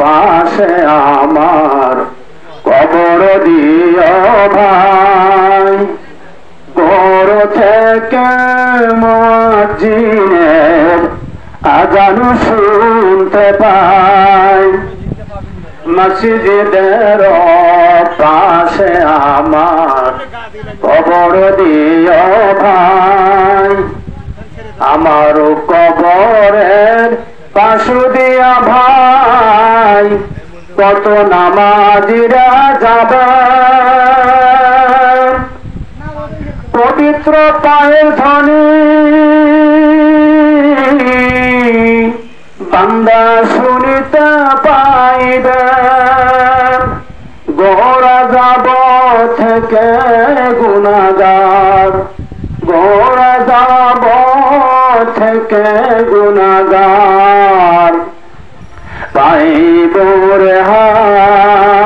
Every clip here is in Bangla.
পাশে আমার কবর দিও ভাই, বড় থেকে মুয়াজ্জিনের আযান শুনতে পাই। মসজিদের পাশে আমার কবর দিও ভাই, আমার কবরের পাশ দিয়া ভাই কত নামাজিরা যাবে, পবিত্র পায়ের ধ্বনি বান্দা শুনিতে পাইবে। গোরা যাব থেকে গুনাহগার, গোরা যাব থেকে গুনাহগার পাইব রেহাই।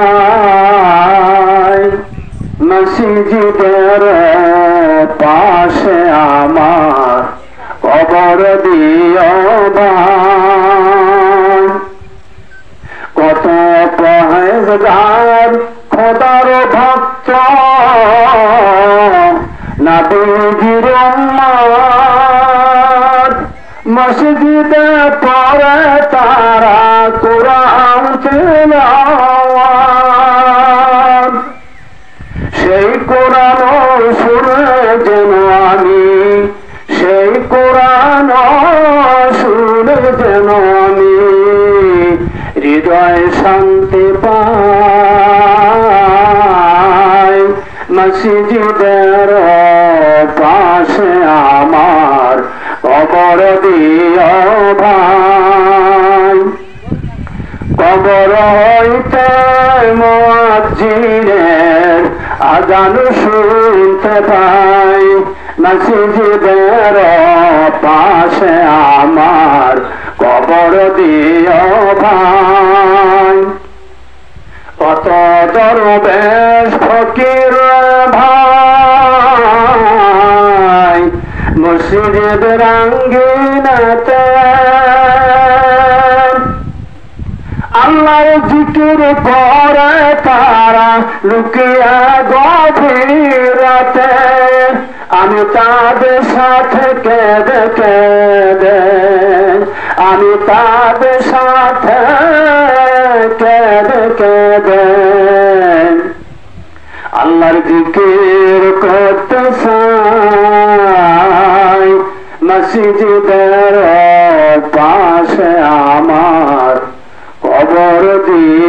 মসজিদের পাশে আমার কবর দিও ভাই, কত পরহেজগার খোদার ভক্ত নবীর উম্মত, মসজিদে পড়ে তারা কুরআন তিলাওয়াত। সেই কোরআন শুনে যেন আমি, সেই কোরআন শুনে যেন আমি হৃদয় শান্তি পাই। মসজিদের পাশে আমার কবর দিও ভাই, কবর হইতে মুয়াজ্জিনের আযান শুনতে পাই। মসজিদের পাশে আমার কবর দিও ভাই, কত দরবেশ ফকির ভাই মসজিদের আঙ্গিনাতে আল্লাহর জিকির করে তারা লুকিয়া গভীর রাতে। আমি তাদের সাথে কেঁদে কেঁদে, আমি তাদের সাথে কেঁদে কেঁদে আল্লাহর জিকির করতে চাই। মসজিদের পাশে আমার কবর দিয়ে